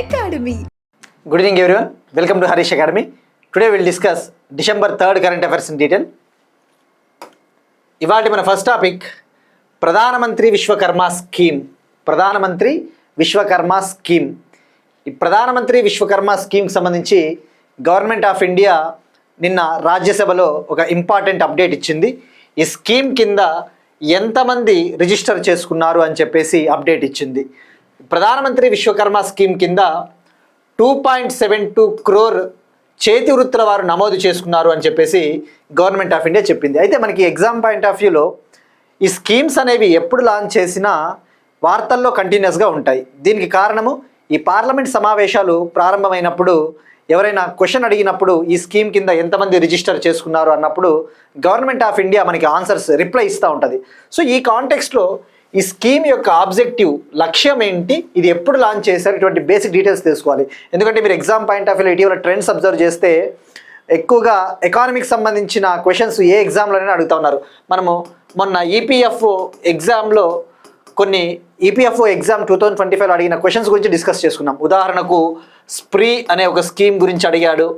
Academy. Good evening everyone. Welcome to Harish Academy. Today we will discuss December 3rd current affairs in detail. ఇవాళ మన first topic ప్రధానమంత్రి Vishwakarma scheme. ప్రధానమంత్రి Vishwakarma scheme. ఈ ప్రధానమంత్రి విశ్వకర్మ స్కీమ్కి సంబంధించి government of India నిన్న రాజ్యసభలో ఒక ఇంపార్టెంట్ అప్డేట్ ఇచ్చింది. ఈ స్కీమ్ కింద ఎంతమంది రిజిస్టర్ చేసుకున్నారు అని చెప్పేసి అప్డేట్ ఇచ్చింది. ప్రధానమంత్రి విశ్వకర్మ స్కీమ్ కింద 2.72 crore చేతి వృత్తుల వారు నమోదు చేసుకున్నారు అని చెప్పేసి గవర్నమెంట్ ఆఫ్ ఇండియా చెప్పింది. అయితే మనకి ఎగ్జామ్ పాయింట్ ఆఫ్ వ్యూలో ఈ స్కీమ్స్ అనేవి ఎప్పుడు లాంచ్ చేసినా వార్తల్లో కంటిన్యూస్గా ఉంటాయి. దీనికి కారణము ఈ పార్లమెంట్ సమావేశాలు ప్రారంభమైనప్పుడు ఎవరైనా క్వశ్చన్ అడిగినప్పుడు ఈ స్కీమ్ కింద ఎంతమంది రిజిస్టర్ చేసుకున్నారు అన్నప్పుడు గవర్నమెంట్ ఆఫ్ ఇండియా మనకి ఆన్సర్స్ రిప్లై ఇస్తూ ఉంటుంది. సో ఈ కాంటెక్స్ట్లో ఈ స్కీమ్ యొక్క ఆబ్జెక్టివ్ లక్ష్యం ఏంటి, ఇది ఎప్పుడు లాంచ్ చేశారు, ఇటువంటి బేసిక్ డీటెయిల్స్ తెలుసుకోవాలి. ఎందుకంటే మీరు ఎగ్జామ్ పాయింట్ ఆఫ్ వ్యూలో ఇటీవల ట్రెండ్స్ అబ్జర్వ్ చేస్తే ఎక్కువగా ఎకానమీకి సంబంధించిన క్వశ్చన్స్ ఏ ఎగ్జామ్లోనైనా అడుగుతూ ఉన్నారు. మనము మొన్న ఈపీఎఫ్ఓ ఎగ్జామ్లో కొన్ని ఈపీఎఫ్ఓ ఎగ్జామ్ 2025లో అడిగిన క్వశ్చన్స్ గురించి డిస్కస్ చేసుకున్నాం. ఉదాహరణకు స్ప్రీ అనే ఒక స్కీమ్ గురించి అడిగాడు.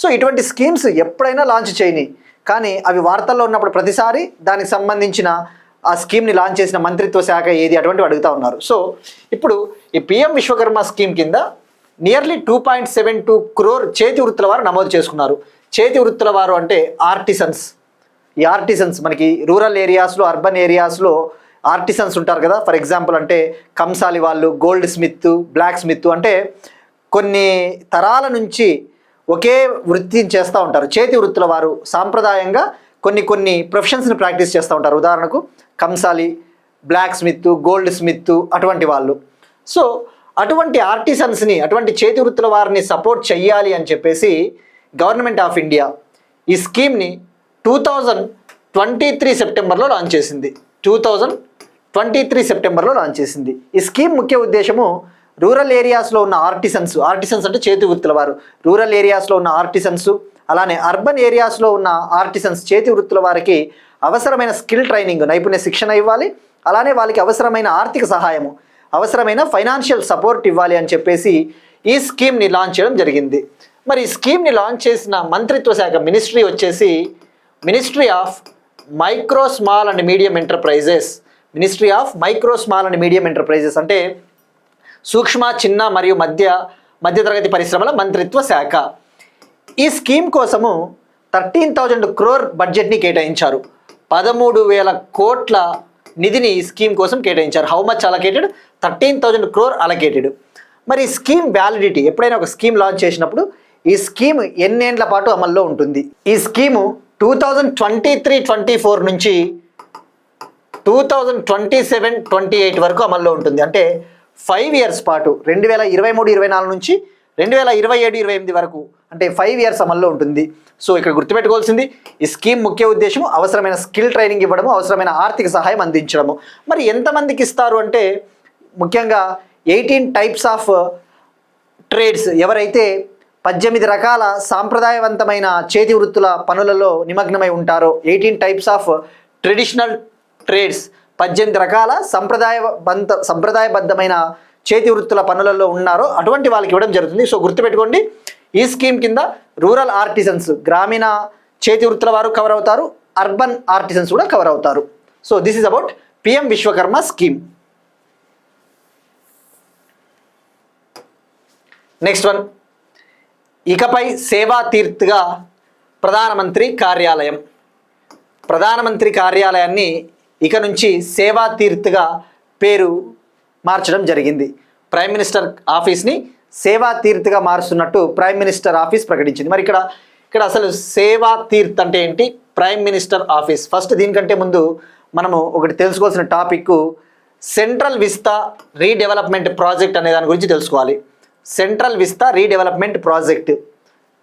సో ఇటువంటి స్కీమ్స్ ఎప్పుడైనా లాంచ్ చేయని, కానీ అవి వార్తల్లో ఉన్నప్పుడు ప్రతిసారి దానికి సంబంధించిన ఆ స్కీమ్ని లాంచ్ చేసిన మంత్రిత్వ శాఖ ఏది అటువంటివి అడుగుతూ ఉన్నారు. సో ఇప్పుడు ఈ పిఎం విశ్వకర్మ స్కీమ్ కింద నియర్లీ 2.72 crore చేతి వృత్తుల వారు నమోదు చేసుకున్నారు. చేతి వృత్తుల వారు అంటే ఆర్టిసన్స్. ఈ ఆర్టిసన్స్ మనకి రూరల్ ఏరియాస్లో, అర్బన్ ఏరియాస్లో ఆర్టిసన్స్ ఉంటారు కదా. ఫర్ ఎగ్జాంపుల్ అంటే కంసాలి వాళ్ళు, గోల్డ్ స్మిత్, బ్లాక్ స్మిత్, అంటే కొన్ని తరాల నుంచి ఒకే వృత్తిని చేస్తూ ఉంటారు. చేతి వృత్తుల వారు సాంప్రదాయంగా కొన్ని ప్రొఫెషన్స్ని ప్రాక్టీస్ చేస్తూ ఉంటారు. ఉదాహరణకు కంసాలి, బ్లాక్ స్మిత్, గోల్డ్ స్మిత్, అటువంటి వాళ్ళు. సో అటువంటి ఆర్టిసన్స్ని, అటువంటి చేతి వృత్తుల వారిని సపోర్ట్ చెయ్యాలి అని చెప్పేసి గవర్నమెంట్ ఆఫ్ ఇండియా ఈ స్కీమ్ని 2023 సెప్టెంబర్లో లాంచ్ చేసింది. 2023 సెప్టెంబర్లో లాంచ్ చేసింది. ఈ స్కీమ్ ముఖ్య ఉద్దేశము రూరల్ ఏరియాస్లో ఉన్న ఆర్టిసన్స్ అంటే చేతి వృత్తుల వారు, రూరల్ ఏరియాస్లో ఉన్న ఆర్టిసన్స్, అలానే అర్బన్ ఏరియాస్లో ఉన్న ఆర్టిసన్స్ చేతి వృత్తుల వారికి అవసరమైన స్కిల్ ట్రైనింగ్, నైపుణ్య శిక్షణ ఇవ్వాలి. అలానే వాళ్ళకి అవసరమైన ఆర్థిక సహాయము, అవసరమైన ఫైనాన్షియల్ సపోర్ట్ ఇవ్వాలి అని చెప్పేసి ఈ స్కీమ్ని లాంచ్ చేయడం జరిగింది. మరి ఈ స్కీమ్ని లాంచ్ చేసిన మంత్రిత్వ శాఖ మినిస్ట్రీ వచ్చేసి ministry of micro small and medium enterprises. Ministry of micro small and medium enterprises అంటే సూక్ష్మ, చిన్న మరియు మధ్యతరగతి పరిశ్రమల మంత్రిత్వ శాఖ. ఈ స్కీమ్ కోసము 13,000 crore బడ్జెట్ని కేటాయించారు. 13,000 కోట్ల నిధిని ఈ స్కీమ్ కోసం కేటాయించారు. How much allocated? 13,000 crore allocated. మరి ఈ స్కీమ్ వ్యాలిడిటీ, ఎప్పుడైనా ఒక స్కీమ్ లాంచ్ చేసినప్పుడు ఈ స్కీమ్ ఎన్నేళ్ల పాటు అమల్లో ఉంటుంది? ఈ స్కీము 2023-24 నుంచి 2027-28 వరకు అమల్లో ఉంటుంది. అంటే 5 years పాటు, 2023-24 నుంచి 2027-28 వరకు, అంటే 5 years అమల్లో ఉంటుంది. సో ఇక్కడ గుర్తుపెట్టుకోవాల్సింది ఈ స్కీమ్ ముఖ్య ఉద్దేశము అవసరమైన స్కిల్ ట్రైనింగ్ ఇవ్వడము, అవసరమైన ఆర్థిక సహాయం అందించడము. మరి ఎంతమందికి ఇస్తారు అంటే ముఖ్యంగా 18 types ఆఫ్ ట్రేడ్స్, ఎవరైతే 18 రకాల సాంప్రదాయవంతమైన చేతి వృత్తుల పనులలో నిమగ్నమై ఉంటారో, 18 types ఆఫ్ ట్రెడిషనల్ ట్రేడ్స్, 18 రకాల సంప్రదాయబద్ధమైన చేతి వృత్తుల పనులలో ఉన్నారో అటువంటి వాళ్ళకి ఇవ్వడం జరుగుతుంది. సో గుర్తుపెట్టుకోండి, ఈ స్కీమ్ కింద రూరల్ ఆర్టిసన్స్, గ్రామీణ చేతి వృత్తుల వారు కవర్ అవుతారు, అర్బన్ ఆర్టిసన్స్ కూడా కవర్ అవుతారు. So this is about PM Vishwakarma scheme. Next one, ఇకపై సేవా తీర్థ్గా ప్రధానమంత్రి కార్యాలయం. ప్రధానమంత్రి కార్యాలయాన్ని ఇక నుంచి సేవా తీర్థ్గా పేరు మార్చడం జరిగింది. ప్రైమ్ మినిస్టర్ ఆఫీస్ని సేవా తీర్థ్గా మారుస్తున్నట్టు ప్రైమ్ మినిస్టర్ ఆఫీస్ ప్రకటించింది. మరి ఇక్కడ అసలు సేవా తీర్థ్ అంటే ఏంటి, ప్రైమ్ మినిస్టర్ ఆఫీస్? ఫస్ట్ దీనికంటే ముందు మనము ఒకటి తెలుసుకోవాల్సిన topic central vista redevelopment project అనే దాని గురించి తెలుసుకోవాలి. సెంట్రల్ విస్తా రీడెవలప్మెంట్ ప్రాజెక్ట్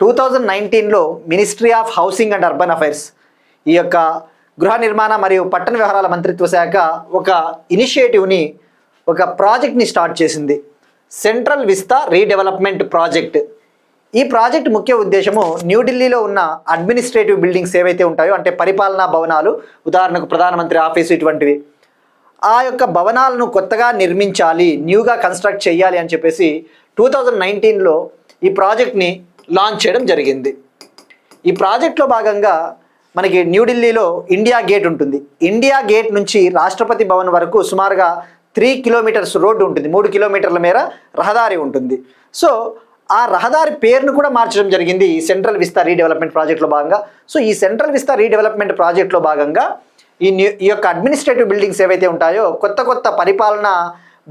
2019లో ministry of housing and urban affairs, ఈ యొక్క గృహ నిర్మాణ మరియు పట్టణ వ్యవహారాల మంత్రిత్వ శాఖ ఒక ఇనిషియేటివ్ని, ఒక ప్రాజెక్ట్ని స్టార్ట్ చేసింది, సెంట్రల్ విస్తా రీడెవలప్మెంట్ ప్రాజెక్ట్. ఈ ప్రాజెక్ట్ ముఖ్య ఉద్దేశము న్యూఢిల్లీలో ఉన్న అడ్మినిస్ట్రేటివ్ బిల్డింగ్స్ ఏవైతే ఉంటాయో, అంటే పరిపాలనా భవనాలు, ఉదాహరణకు ప్రధానమంత్రి ఆఫీసు, ఇటువంటివి, ఆ యొక్క భవనాలను కొత్తగా నిర్మించాలి, న్యూగా కన్స్ట్రక్ట్ చేయాలి అని చెప్పేసి 2019లో ఈ ప్రాజెక్ట్ని లాంచ్ చేయడం జరిగింది. ఈ ప్రాజెక్ట్లో భాగంగా మనకి న్యూఢిల్లీలో ఇండియా గేట్ ఉంటుంది. ఇండియా గేట్ నుంచి రాష్ట్రపతి భవన్ వరకు సుమారుగా 3 కిలోమీటర్స్ రోడ్డు ఉంటుంది, 3 కిలోమీటర్ల మేర రహదారి ఉంటుంది. సో ఆ రహదారి పేరును కూడా మార్చడం జరిగింది ఈ సెంట్రల్ విస్తా రీడెవలప్మెంట్ ప్రాజెక్ట్లో భాగంగా. సో ఈ సెంట్రల్ విస్తా రీడెవలప్మెంట్ ప్రాజెక్ట్లో భాగంగా ఈ యొక్క అడ్మినిస్ట్రేటివ్ బిల్డింగ్స్ ఏవైతే ఉంటాయో కొత్త పరిపాలన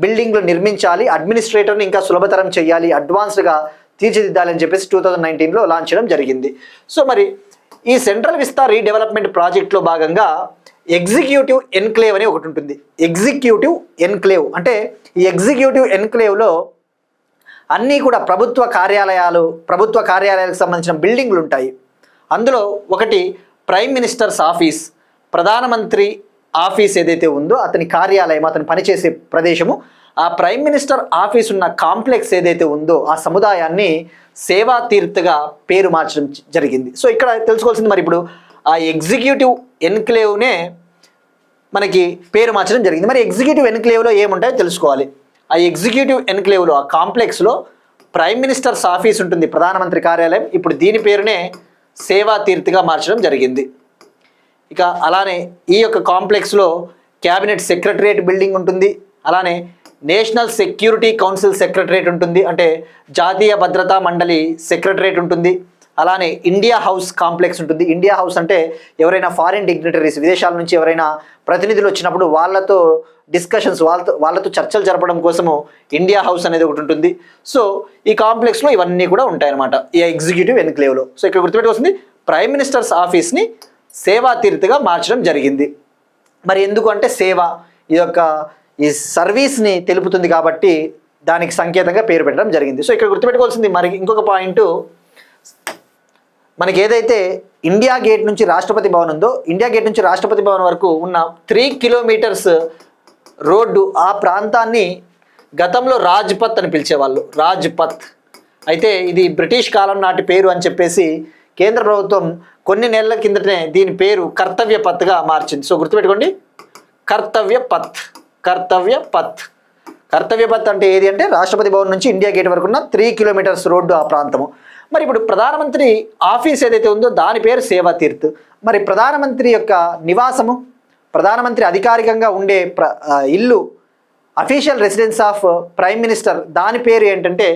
బిల్డింగ్లు నిర్మించాలి, అడ్మినిస్ట్రేటర్ని ఇంకా సులభతరం చేయాలి, అడ్వాన్స్డ్గా తీర్చిదిద్దాలని చెప్పేసి 2019లో లాంచ్ చేయడం జరిగింది. సో మరి ఈ సెంట్రల్ విస్తా రీడెవలప్మెంట్ ప్రాజెక్ట్లో భాగంగా ఎగ్జిక్యూటివ్ ఎన్క్లేవ్ అని ఒకటి ఉంటుంది. ఎగ్జిక్యూటివ్ ఎన్క్లేవ్ అంటే ఈ ఎగ్జిక్యూటివ్ ఎన్క్లేవ్లో అన్నీ కూడా ప్రభుత్వ కార్యాలయాలకు సంబంధించిన బిల్డింగ్లు ఉంటాయి. అందులో ఒకటి ప్రైమ్ మినిస్టర్స్ ఆఫీస్, ప్రధానమంత్రి ఆఫీస్ ఏదైతే ఉందో అతని కార్యాలయం, అతను పనిచేసే ప్రదేశము, ఆ ప్రైమ్ మినిస్టర్ ఆఫీస్ ఉన్న కాంప్లెక్స్ ఏదైతే ఉందో ఆ సముదాయాన్ని సేవా తీర్థగా పేరు మార్చడం జరిగింది. సో ఇక్కడ తెలుసుకోవాల్సింది మరి ఇప్పుడు ఆ ఎగ్జిక్యూటివ్ ఎన్క్లేవ్నే మనకి పేరు మార్చడం జరిగింది. మరి ఎగ్జిక్యూటివ్ ఎన్క్లేవ్లో ఏముంటాయో తెలుసుకోవాలి. ఆ ఎగ్జిక్యూటివ్ ఎన్క్లేవ్లో ఆ కాంప్లెక్స్లో ప్రైమ్ మినిస్టర్స్ ఆఫీస్ ఉంటుంది, ప్రధానమంత్రి కార్యాలయం, ఇప్పుడు దీని పేరునే సేవా తీర్థగా మార్చడం జరిగింది. ఇక అలానే ఈ యొక్క కాంప్లెక్స్లో క్యాబినెట్ సెక్రటరియట్ బిల్డింగ్ ఉంటుంది, అలానే నేషనల్ సెక్యూరిటీ కౌన్సిల్ సెక్రటరియట్ ఉంటుంది, అంటే జాతీయ భద్రతా మండలి సెక్రటరియట్ ఉంటుంది, అలానే ఇండియా హౌస్ కాంప్లెక్స్ ఉంటుంది. ఇండియా హౌస్ అంటే ఎవరైనా ఫారిన్ డిగ్నిటరీస్, విదేశాల నుంచి ఎవరైనా ప్రతినిధులు వచ్చినప్పుడు వాళ్ళతో డిస్కషన్స్, వాళ్ళతో చర్చలు జరపడం కోసము ఇండియా హౌస్ అనేది ఒకటి ఉంటుంది. సో ఈ కాంప్లెక్స్లో ఇవన్నీ కూడా ఉంటాయన్నమాట ఈ ఎగ్జిక్యూటివ్ ఎన్క్లేవ్లో. సో ఇక్కడ గుర్తుపెట్టుకొస్తుంది ప్రైమ్ మినిస్టర్స్ ఆఫీస్ని సేవా తీర్థగా మార్చడం జరిగింది. మరి ఎందుకు అంటే సేవ ఈ సర్వీస్ని తెలుపుతుంది కాబట్టి దానికి సంకేతంగా పేరు పెట్టడం జరిగింది. సో ఇక్కడ గుర్తుపెట్టుకోవాల్సింది మరి ఇంకొక పాయింట్, మనకి ఏదైతే ఇండియా గేట్ నుంచి రాష్ట్రపతి భవన్ ఉందో, ఇండియా గేట్ నుంచి రాష్ట్రపతి భవన్ వరకు ఉన్న 3 కిలోమీటర్స్ రోడ్డు, ఆ ప్రాంతాన్ని గతంలో రాజ్పథ్ అని పిలిచేవాళ్ళు, రాజ్పథ్. అయితే ఇది బ్రిటిష్ కాలం నాటి పేరు అని చెప్పేసి కేంద్ర ప్రభుత్వం కొన్ని నెలల కిందటనే దీని పేరు కర్తవ్య పథ్గా మార్చింది. సో గుర్తుపెట్టుకోండి, కర్తవ్య పథ్ అంటే ఏది అంటే రాష్ట్రపతి భవన్ నుంచి ఇండియా గేట్ వరకు ఉన్న 3 కిలోమీటర్స్ రోడ్డు ఆ ప్రాంతము. మరి ఇప్పుడు ప్రధానమంత్రి ఆఫీస్ ఏదైతే ఉందో దాని పేరు సేవా తీర్థ్. మరి ప్రధానమంత్రి యొక్క నివాసము, ప్రధానమంత్రి అధికారికంగా ఉండే ఇల్లు, official residence of prime minister, దాని పేరు ఏంటంటే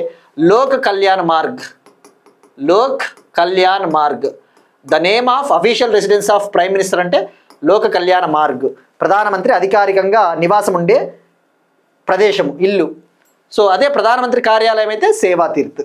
Lok Kalyan Marg. The name of official residence of prime minister అంటే లోక కళ్యాణ మార్గ్, ప్రధానమంత్రి అధికారికంగా నివాసం ఉండే ప్రదేశము, ఇల్లు. సో అదే ప్రధానమంత్రి కార్యాలయం అయితే సేవా తీర్థ్.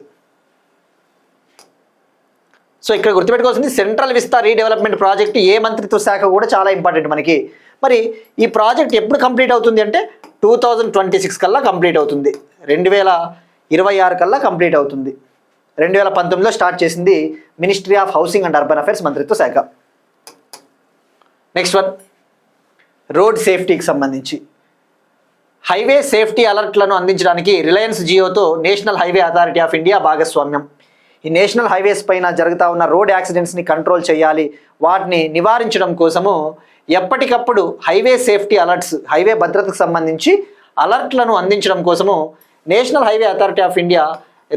సో ఇక్కడ గుర్తుపెట్టుకోవాల్సింది సెంట్రల్ విస్తా రీడెవలప్మెంట్ ప్రాజెక్ట్ ఏ మంత్రిత్వ శాఖ కూడా చాలా ఇంపార్టెంట్ మనకి. మరి ఈ ప్రాజెక్ట్ ఎప్పుడు కంప్లీట్ అవుతుంది అంటే 2026 కల్లా కంప్లీట్ అవుతుంది, 2026 కల్లా కంప్లీట్ అవుతుంది. 2019లో స్టార్ట్ చేసింది ministry of housing and urban affairs మంత్రిత్వ శాఖ. నెక్స్ట్ వన్, రోడ్ సేఫ్టీకి సంబంధించి హైవే సేఫ్టీ అలర్ట్లను అందించడానికి రిలయన్స్ జియోతో national highway authority of India భాగస్వామ్యం. ఈ నేషనల్ హైవేస్ పైన జరుగుతూ ఉన్న రోడ్ యాక్సిడెంట్స్ని కంట్రోల్ చేయాలి, వాటిని నివారించడం కోసము ఎప్పటికప్పుడు హైవే సేఫ్టీ అలర్ట్స్, హైవే భద్రతకు సంబంధించి అలర్ట్లను అందించడం కోసము national highway authority of India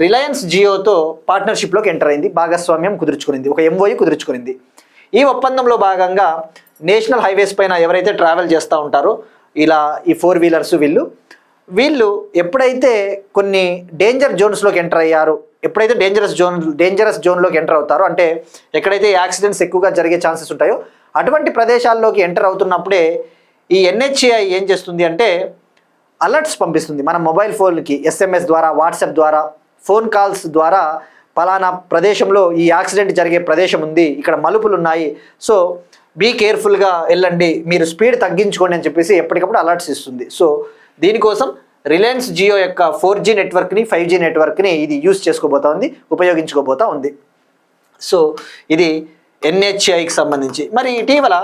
Reliance జియోతో పార్ట్నర్షిప్లోకి ఎంటర్ అయింది, భాగస్వామ్యం కుదుర్చుకునింది, ఒక MOU కుదుర్చుకునింది. ఈ ఒప్పందంలో భాగంగా నేషనల్ హైవేస్ పైన ఎవరైతే ట్రావెల్ చేస్తూ ఉంటారో ఇలా ఈ 4 వీలర్స్ వీళ్ళు ఎప్పుడైతే కొన్ని డేంజర్ జోన్స్లోకి ఎంటర్ అయ్యారు, ఎప్పుడైతే డేంజరస్ జోన్లోకి ఎంటర్ అవుతారో, అంటే ఎక్కడైతే యాక్సిడెంట్స్ ఎక్కువగా జరిగే ఛాన్సెస్ ఉంటాయో అటువంటి ప్రదేశాల్లోకి ఎంటర్ అవుతున్నప్పుడే ఈ NHAI ఏం చేస్తుంది అంటే అలర్ట్స్ పంపిస్తుంది మన మొబైల్ ఫోన్కి, SMS ద్వారా, వాట్సాప్ ద్వారా, ఫోన్ కాల్స్ ద్వారా, పలానా ప్రదేశంలో ఈ యాక్సిడెంట్ జరిగే ప్రదేశం ఉంది, ఇక్కడ మలుపులు ఉన్నాయి, సో బీ కేర్ఫుల్గా వెళ్ళండి, మీరు స్పీడ్ తగ్గించుకోండి అని చెప్పేసి ఎప్పటికప్పుడు అలర్ట్స్ ఇస్తుంది. సో దీనికోసం రిలయన్స్ జియో యొక్క 4G నెట్వర్క్ని, 5G నెట్వర్క్ని ఇది ఉపయోగించుకోబోతా ఉంది. సో ఇది NHAIకి సంబంధించి. మరి ఇటీవల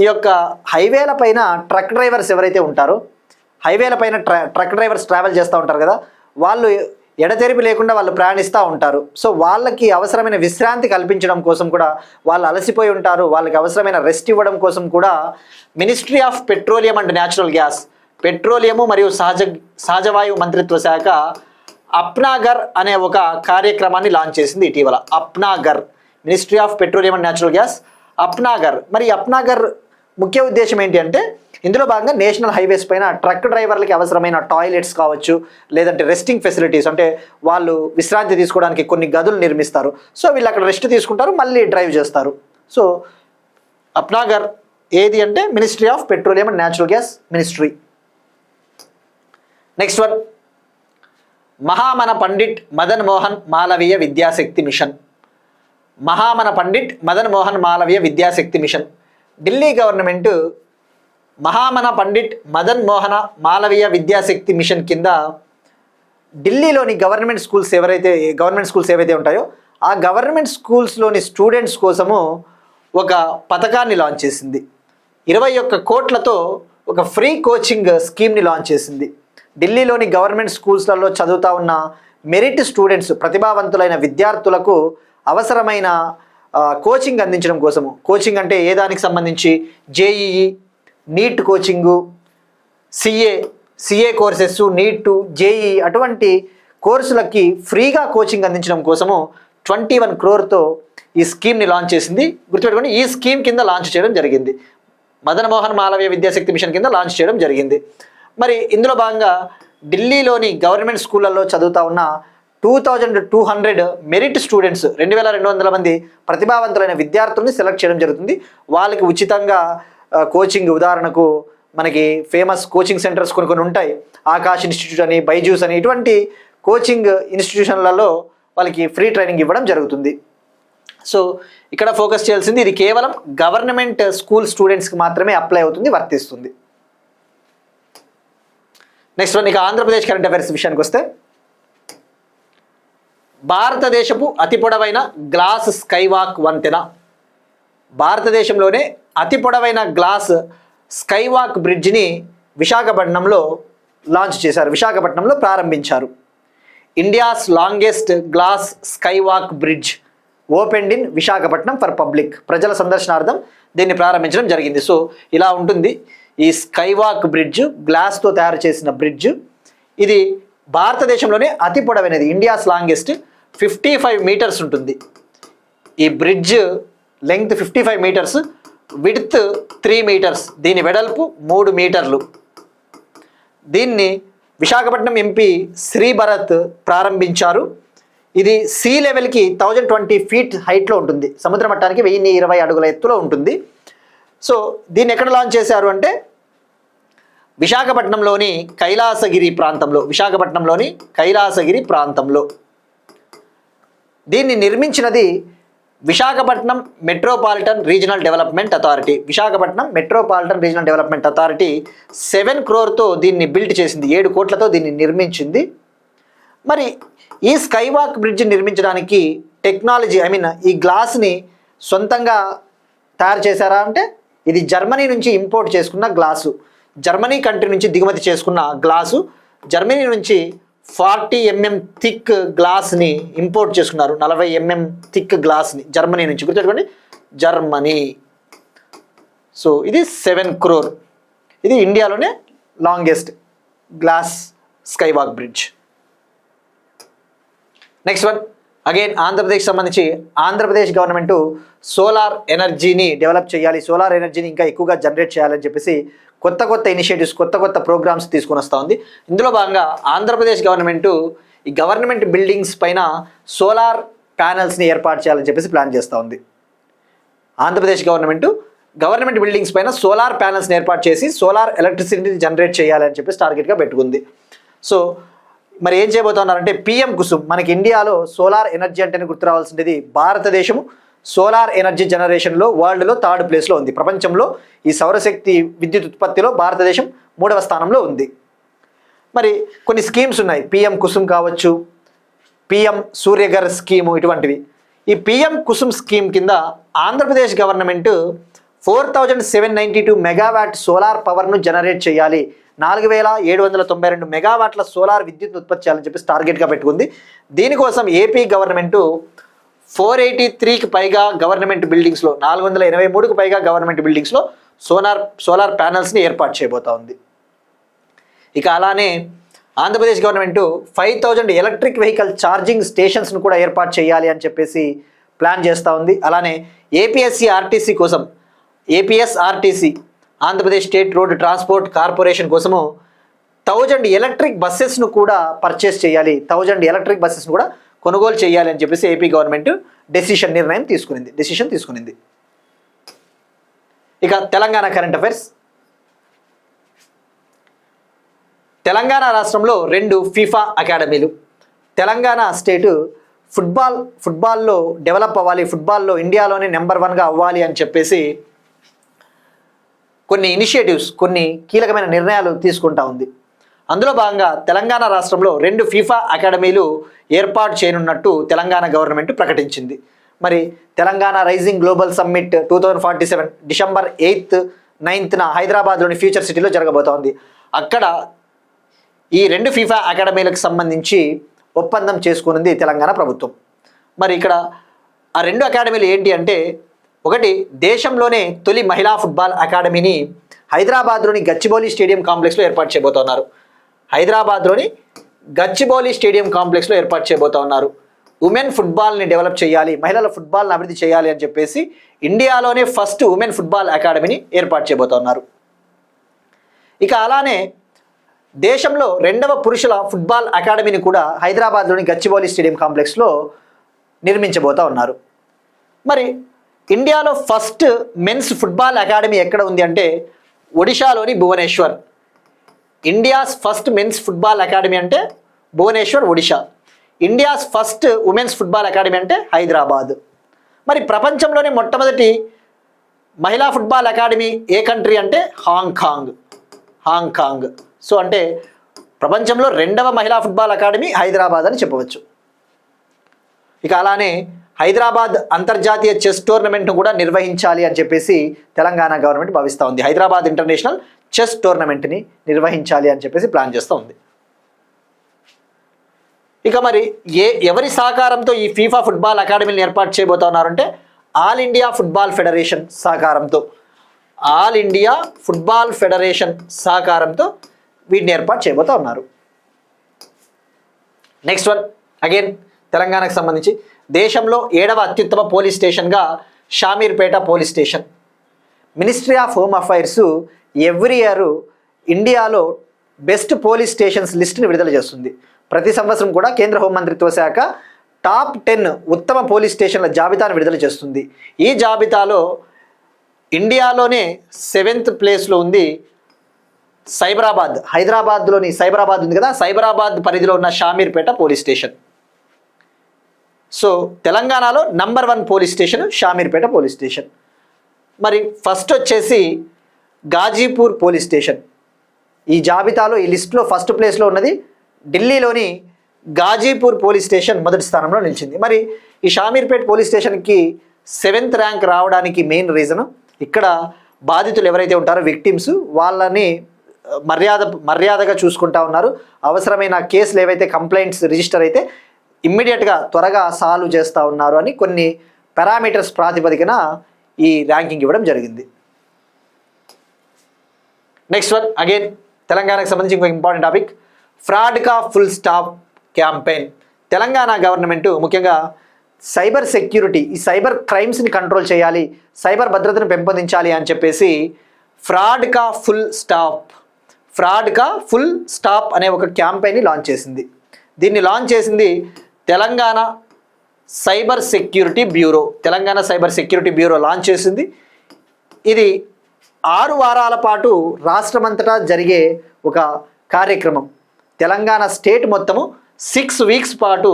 ఈ యొక్క హైవేల పైన ట్రక్ డ్రైవర్స్ ఎవరైతే ఉంటారో, హైవేల పైన ట్రక్ డ్రైవర్స్ ట్రావెల్ చేస్తూ ఉంటారు కదా, వాళ్ళు ఎడతెరిపి లేకుండా వాళ్ళు ప్రయాణిస్తూ ఉంటారు. సో వాళ్ళకి అవసరమైన విశ్రాంతి కల్పించడం కోసం కూడా, వాళ్ళు అలసిపోయి ఉంటారు, వాళ్ళకి అవసరమైన రెస్ట్ ఇవ్వడం కోసం కూడా ministry of petroleum and natural gas, petroleum మరియు సహజవాయు మంత్రిత్వ శాఖ అప్నాగర్ అనే ఒక కార్యక్రమాన్ని లాంచ్ చేసింది ఇటీవల. అప్నాగర్, ministry of petroleum and natural gas, అప్నాగర్. మరి అప్నాగర్ ముఖ్య ఉద్దేశం ఏంటి అంటే, ఇందులో భాగంగా నేషనల్ హైవేస్ పైన ట్రక్ డ్రైవర్లకి అవసరమైన టాయిలెట్స్ కావచ్చు, లేదంటే రెస్టింగ్ ఫెసిలిటీస్, అంటే వాళ్ళు విశ్రాంతి తీసుకోవడానికి కొన్ని గదులు నిర్మిస్తారు. సో వీళ్ళు అక్కడ రెస్ట్ తీసుకుంటారు, మళ్ళీ డ్రైవ్ చేస్తారు. సో అప్నాగర్ ఏది అంటే ministry of petroleum and natural gas ministry. Next one, Mahamana Pandit Madan Mohan Malaviya Vidyashakti mission. Mahamana Pandit Madan Mohan Malaviya Vidyashakti mission. Delhi government Mahamana Pandit Madan Mohana Malaviya Vidyashakti mission కింద ఢిల్లీలోని గవర్నమెంట్ స్కూల్స్ ఏవైతే ఉంటాయో ఆ గవర్నమెంట్ స్కూల్స్లోని స్టూడెంట్స్ కోసము ఒక పథకాన్ని లాంచ్ చేసింది. 21 కోట్లతో ఒక ఫ్రీ కోచింగ్ స్కీమ్ని లాంచ్ చేసింది. ఢిల్లీలోని గవర్నమెంట్ స్కూల్స్లలో చదువుతా ఉన్న మెరిట్ స్టూడెంట్స్, ప్రతిభావంతులైన విద్యార్థులకు అవసరమైన కోచింగ్ అందించడం కోసము. కోచింగ్ అంటే ఏ దానికి సంబంధించి, JEE, NEET coaching, CA courses, NEET, JEE అటువంటి కోర్సులకి ఫ్రీగా కోచింగ్ అందించడం కోసము 21 crore ఈ స్కీమ్ని లాంచ్ చేసింది. గుర్తుపెట్టుకోండి, ఈ స్కీమ్ కింద లాంచ్ చేయడం జరిగింది. మదన్ మోహన్ మాలవీయ విద్యాశక్తి మిషన్ కింద లాంచ్ చేయడం జరిగింది. మరి ఇందులో భాగంగా ఢిల్లీలోని గవర్నమెంట్ స్కూళ్ళల్లో చదువుతా ఉన్న 2200 మెరిట్ స్టూడెంట్స్, 2200 మంది ప్రతిభావంతులైన విద్యార్థుల్ని సెలెక్ట్ చేయడం జరుగుతుంది. వాళ్ళకి ఉచితంగా కోచింగ్, ఉదాహరణకు మనకి ఫేమస్ కోచింగ్ సెంటర్స్ కొన్ని ఉంటాయి, ఆకాష్ ఇన్స్టిట్యూట్ అని, బైజూస్ అని, ఇటువంటి కోచింగ్ ఇన్స్టిట్యూషన్లలో వాళ్ళకి ఫ్రీ ట్రైనింగ్ ఇవ్వడం జరుగుతుంది. సో ఇక్కడ ఫోకస్ చేయాల్సింది, ఇది కేవలం గవర్నమెంట్ స్కూల్ స్టూడెంట్స్కి మాత్రమే అప్లై అవుతుంది, వర్తిస్తుంది. నెక్స్ట్ వన్, ఇక ఆంధ్రప్రదేశ్ కరెంట్ అఫైర్స్ విషయానికి వస్తే, భారతదేశపు అతి పొడవైన గ్లాస్ స్కైవాక్ వంతెన. భారతదేశంలోనే అతి పొడవైన గ్లాస్ స్కైవాక్ బ్రిడ్జిని విశాఖపట్నంలో లాంచ్ చేశారు, విశాఖపట్నంలో ప్రారంభించారు. India's longest glass skywalk bridge opened in Visakhapatnam for public. ప్రజల సందర్శనార్థం దీన్ని ప్రారంభించడం జరిగింది. సో ఇలా ఉంటుంది ఈ స్కైవాక్ బ్రిడ్జ్, గ్లాస్తో తయారు చేసిన బ్రిడ్జ్. ఇది భారతదేశంలోనే అతి పొడవైనది, ఇండియాస్ లాంగెస్ట్. 55 మీటర్స్ ఉంటుంది ఈ bridge. Length 55 metres, width 3 metres, దీని వెడల్పు 3 మీటర్లు. దీన్ని విశాఖపట్నం ఎంపీ శ్రీ భరత్ ప్రారంభించారు. ఇది సీ లెవెల్కి 1020 feet హైట్లో ఉంటుంది, సముద్ర మట్టానికి 1020 అడుగుల ఎత్తులో ఉంటుంది. సో దీన్ని ఎక్కడ లాంచ్ చేశారు అంటే విశాఖపట్నంలోని కైలాసగిరి ప్రాంతంలో. దీన్ని నిర్మించినది Visakhapatnam metropolitan regional development authority. Visakhapatnam metropolitan regional development authority 7 crore దీన్ని బిల్డ్ చేసింది, 7 కోట్లతో దీన్ని నిర్మించింది. మరి ఈ స్కైవాక్ బ్రిడ్జ్ నిర్మించడానికి టెక్నాలజీ, ఈ గ్లాస్ని సొంతంగా తయారు చేశారా అంటే, ఇది జర్మనీ నుంచి ఇంపోర్ట్ చేసుకున్న గ్లాసు, జర్మనీ కంట్రీ నుంచి దిగుమతి చేసుకున్న గ్లాసు. జర్మనీ నుంచి 40 mm థిక్ గ్లాస్ని ఇంపోర్ట్ చేసుకున్నారు, 40 mm థిక్ గ్లాస్ని జర్మనీ నుంచి. గుర్తుపెట్టుకోండి, జర్మనీ. సో ఇది 7 crore. ఇది ఇండియాలోనే longest glass skywalk bridge. Next one, again Andhra Pradesh సంబంధించి, ఆంధ్రప్రదేశ్ గవర్నమెంట్ సోలార్ ఎనర్జీని డెవలప్ చేయాలి, సోలార్ ఎనర్జీని ఇంకా ఎక్కువగా జనరేట్ చేయాలని చెప్పేసి కొత్త ఇనిషియేటివ్స్, కొత్త ప్రోగ్రామ్స్ తీసుకొని వస్తూ ఉంది. ఇందులో భాగంగా ఆంధ్రప్రదేశ్ గవర్నమెంట్ ఈ గవర్నమెంట్ బిల్డింగ్స్ పైన సోలార్ ప్యానెల్స్ని ఏర్పాటు చేయాలని చెప్పేసి ప్లాన్ చేస్తూ ఉంది. ఆంధ్రప్రదేశ్ గవర్నమెంట్ బిల్డింగ్స్ పైన సోలార్ ప్యానెల్స్ని ఏర్పాటు చేసి సోలార్ ఎలక్ట్రిసిటీని జనరేట్ చేయాలని చెప్పేసి టార్గెట్గా పెట్టుకుంది. సో మరి ఏం చేయబోతున్నారంటే, పిఎం కుసుమ్. మనకి ఇండియాలో సోలార్ ఎనర్జీ అంటేనే గుర్తు రావాల్సింది, భారతదేశం సోలార్ ఎనర్జీ జనరేషన్లో వరల్డ్లో 3rd ప్లేస్లో ఉంది. ప్రపంచంలో ఈ సౌరశక్తి విద్యుత్ ఉత్పత్తిలో భారతదేశం 3వ స్థానంలో ఉంది. మరి కొన్ని స్కీమ్స్ ఉన్నాయి, పిఎం కుసుమ్ కావచ్చు, పిఎం సూర్యఘర్ స్కీము, ఇటువంటివి. ఈ పిఎం కుసుమ్ స్కీమ్ కింద Andhra Pradesh government 4792 megawatt solar పవర్ను generate చేయాలి, 4792 మెగావాట్ల సోలార్ విద్యుత్ ఉత్పత్తి చేయాలని చెప్పేసి టార్గెట్గా పెట్టుకుంది. దీనికోసం ఏపీ గవర్నమెంట్ 483కి పైగా గవర్నమెంట్ బిల్డింగ్స్లో, 483కు పైగా గవర్నమెంట్ బిల్డింగ్స్లో సోలార్ ప్యానెల్స్ని ఏర్పాటు చేయబోతా ఉంది. ఇక అలానే Andhra Pradesh government 5000 electric vehicle charging స్టేషన్స్ను కూడా ఏర్పాటు చేయాలి అని చెప్పేసి ప్లాన్ చేస్తూ ఉంది. అలానే ఏపీఎస్ఆర్టీసీ కోసం APSRTC Andhra Pradesh state road transport corporation కోసము 1000 ఎలక్ట్రిక్ బస్సెస్ను కూడా పర్చేస్ చేయాలి, 1000 ఎలక్ట్రిక్ బస్సెస్ను కూడా కొనుగోలు చేయాలి అని చెప్పేసి ఏపీ గవర్నమెంట్ డెసిషన్ తీసుకునింది. ఇక తెలంగాణ కరెంట్ అఫైర్స్. తెలంగాణ రాష్ట్రంలో 2 ఫీఫా అకాడమీలు. తెలంగాణ స్టేటు ఫుట్బాల్లో డెవలప్ అవ్వాలి, ఫుట్బాల్లో ఇండియాలోనే నెంబర్ 1గా అవ్వాలి అని చెప్పేసి కొన్ని ఇనిషియేటివ్స్, కొన్ని కీలకమైన నిర్ణయాలు తీసుకుంటా ఉంది. అందులో భాగంగా తెలంగాణ రాష్ట్రంలో 2 ఫీఫా అకాడమీలు ఏర్పాటు చేయనున్నట్టు తెలంగాణ గవర్నమెంట్ ప్రకటించింది. మరి Telangana rising global summit 2047 December 8th, 9th హైదరాబాద్లోని ఫ్యూచర్ సిటీలో జరగబోతోంది. అక్కడ ఈ 2 ఫీఫా అకాడమీలకు సంబంధించి ఒప్పందం చేసుకున్నది తెలంగాణ ప్రభుత్వం. మరి ఇక్కడ ఆ 2 అకాడమీలు ఏంటి అంటే, ఒకటి హైదరాబాద్లోనే తొలి మహిళా ఫుట్బాల్ అకాడమీని హైదరాబాద్లోని గచ్చిబౌలి స్టేడియం కాంప్లెక్స్లో ఏర్పాటు చేయబోతున్నారు. ఏర్పాటు చేయబోతున్నారు. ఉమెన్ ఫుట్బాల్ని డెవలప్ చేయాలి, మహిళల ఫుట్బాల్ని అభివృద్ధి చేయాలి అని చెప్పేసి ఇండియాలోనే ఫస్ట్ ఉమెన్ ఫుట్బాల్ అకాడమీని ఏర్పాటు చేయబోతున్నారు. ఇక అలానే దేశంలో 2వ పురుషుల ఫుట్బాల్ అకాడమీని కూడా హైదరాబాద్లోని గచ్చిబౌలి స్టేడియం కాంప్లెక్స్లో నిర్మించబోతా ఉన్నారు. మరి ఇండియాలో ఫస్ట్ మెన్స్ ఫుట్బాల్ అకాడమీ ఎక్కడ ఉంది అంటే ఒడిశాలోని Bhubaneswar. India's first men's football academy అంటే Bhubaneswar, Odisha. India's first women's football academy అంటే హైదరాబాద్. మరి ప్రపంచంలోనే మొట్టమొదటి మహిళా ఫుట్బాల్ అకాడమీ ఏ కంట్రీ అంటే హాంకాంగ్. సో అంటే ప్రపంచంలో 2వ మహిళా ఫుట్బాల్ అకాడమీ హైదరాబాద్ అని చెప్పవచ్చు. ఇక అలానే హైదరాబాద్ అంతర్జాతీయ చెస్ టోర్నమెంట్ను కూడా నిర్వహించాలి అని చెప్పేసి తెలంగాణ గవర్నమెంట్ భావిస్తూ ఉంది. హైదరాబాద్ ఇంటర్నేషనల్ చెస్ టోర్నమెంట్ని నిర్వహించాలి అని చెప్పేసి ప్లాన్ చేస్తూ ఉంది. ఇక మరి ఎవరి సహకారంతో ఈ ఫీఫా ఫుట్బాల్ అకాడమీని ఏర్పాటు చేయబోతున్నారంటే ఆల్ ఇండియా ఫుట్బాల్ ఫెడరేషన్ సహకారంతో వీటిని ఏర్పాటు చేయబోతా ఉన్నారు. నెక్స్ట్ వన్ అగైన్ తెలంగాణకు సంబంధించి దేశంలో 7వ అత్యుత్తమ పోలీస్ స్టేషన్గా Shamirpet police station. Ministry of home affairs every year ఇండియాలో బెస్ట్ పోలీస్ స్టేషన్స్ లిస్ట్ని విడుదల చేస్తుంది. ప్రతి సంవత్సరం కూడా కేంద్ర హోంమంత్రిత్వ శాఖ టాప్ 10 ఉత్తమ పోలీస్ స్టేషన్ల జాబితాను విడుదల చేస్తుంది. ఈ జాబితాలో ఇండియాలోనే 7th ప్లేస్లో ఉంది సైబరాబాద్. హైదరాబాద్లోని సైబరాబాద్ ఉంది కదా, సైబరాబాద్ పరిధిలో ఉన్న షామీర్పేట పోలీస్ స్టేషన్. సో తెలంగాణలో number 1 police station Shamirpet police station. మరి ఫస్ట్ వచ్చేసి గాజీపూర్ పోలీస్ స్టేషన్. ఈ జాబితాలో ఈ లిస్టులో ఫస్ట్ ప్లేస్లో ఉన్నది ఢిల్లీలోని గాజీపూర్ పోలీస్ స్టేషన్ మొదటి స్థానంలో నిలిచింది. మరి ఈ షామీర్పేట్ పోలీస్ స్టేషన్కి 7th ర్యాంక్ రావడానికి మెయిన్ రీజన్ ఇక్కడ బాధితులు ఎవరైతే ఉంటారో విక్టిమ్స్ వాళ్ళని మర్యాదగా చూసుకుంటా ఉన్నారు. అవసరమైన కేసులు ఏవైతే కంప్లైంట్స్ రిజిస్టర్ అయితే ఇమ్మీడియట్గా త్వరగా సాల్వ్ చేస్తూ ఉన్నారు అని కొన్ని పారామీటర్స్ ప్రాతిపదికన ఈ ర్యాంకింగ్ ఇవ్వడం జరిగింది. నెక్స్ట్ వన్ అగైన్ తెలంగాణకు సంబంధించి ఇంకొక ఇంపార్టెంట్ టాపిక్, ఫ్రాడ్ కా full stop campaign. Telangana government ముఖ్యంగా సైబర్ సెక్యూరిటీ, ఈ సైబర్ క్రైమ్స్ని కంట్రోల్ చేయాలి, సైబర్ భద్రతను పెంపొందించాలి అని చెప్పేసి ఫ్రాడ్ కా ఫుల్ స్టాప్ అనే ఒక క్యాంపెయిన్ని లాంచ్ చేసింది. దీన్ని లాంచ్ చేసింది Telangana cyber security bureau launch చేసింది. ఇది 6 వారాల పాటు రాష్ట్రమంతటా జరిగే ఒక కార్యక్రమం. తెలంగాణ స్టేట్ మొత్తము 6 వీక్స్ పాటు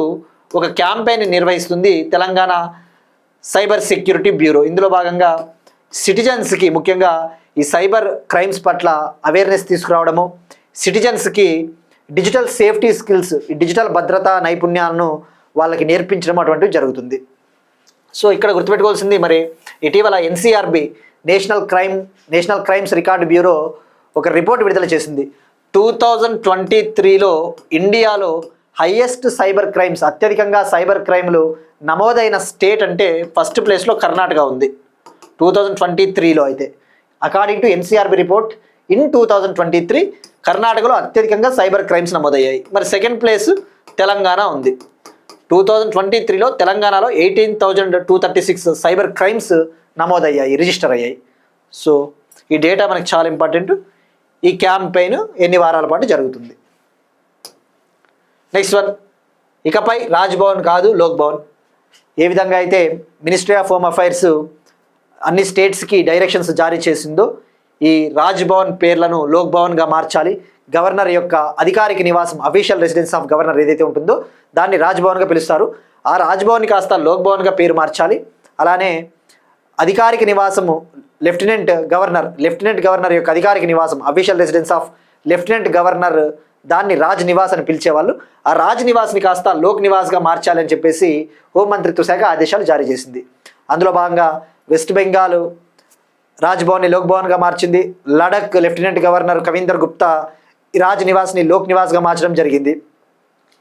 ఒక క్యాంపెయిన్ నిర్వహిస్తుంది తెలంగాణ సైబర్ సెక్యూరిటీ బ్యూరో. ఇందులో భాగంగా సిటిజన్స్కి ముఖ్యంగా ఈ సైబర్ క్రైమ్స్ పట్ల అవేర్నెస్ తీసుకురావడము, సిటిజన్స్కి డిజిటల్ సేఫ్టీ స్కిల్స్, ఈ డిజిటల్ భద్రతా నైపుణ్యాలను వాళ్ళకి నేర్పించడం అటువంటివి జరుగుతుంది. సో ఇక్కడ గుర్తుపెట్టుకోవాల్సింది, మరి ఇటీవల NCRB national crimes record bureau ఒక రిపోర్ట్ విడుదల చేసింది. 2023లో ఇండియాలో హైయెస్ట్ సైబర్ క్రైమ్స్, అత్యధికంగా సైబర్ క్రైమ్లు నమోదైన స్టేట్ అంటే ఫస్ట్ ప్లేస్లో కర్ణాటక ఉంది 2023లో. అయితే according to NCRB report in 2023 కర్ణాటకలో అత్యధికంగా సైబర్ క్రైమ్స్ నమోదయ్యాయి. మరి సెకండ్ ప్లేస్ తెలంగాణ ఉంది. 2023లో తెలంగాణలో 18,236 సైబర్ క్రైమ్స్ నమోదయ్యాయి, రిజిస్టర్ అయ్యాయి. సో ఈ డేటా మనకి చాలా ఇంపార్టెంట్. ఈ క్యాంపెయిన్ ఎన్ని వారాల పాటు జరుగుతుంది? నెక్స్ట్ వన్, ఇకపై రాజ్భవన్ కాదు లోక్ భవన్. ఏ విధంగా అయితే మినిస్ట్రీ ఆఫ్ హోమ్ అఫైర్స్ అన్ని స్టేట్స్కి డైరెక్షన్స్ జారీ చేసిందో ఈ రాజ్భవన్ పేర్లను లోక్ భవన్గా మార్చాలి. గవర్నర్ యొక్క అధికారిక నివాసం, అఫీషియల్ రెసిడెన్స్ ఆఫ్ గవర్నర్ ఏదైతే ఉంటుందో దాన్ని రాజ్భవన్గా పిలుస్తారు. ఆ రాజ్భవన్ కాస్త లోక్ భవన్గా పేరు మార్చాలి. అలానే అధికారిక నివాసము లెఫ్టినెంట్ గవర్నర్ యొక్క అధికారిక నివాసం, official residence of lieutenant governor, దాన్ని రాజ్ నివాస్ అని పిలిచేవాళ్ళు. ఆ రాజ్ నివాస్ని కాస్త లోక్ నివాస్గా మార్చాలని చెప్పేసి హోంమంత్రిత్వ శాఖ ఆదేశాలు జారీ చేసింది. అందులో భాగంగా వెస్ట్ బెంగాల్ రాజ్భవన్ని లోక్ భవన్గా మార్చింది. లడక్ లెఫ్టినెంట్ గవర్నర్ కవీందర్ గుప్తా ఈ రాజ్ నివాస్ని లోక్ నివాస్గా మార్చడం జరిగింది.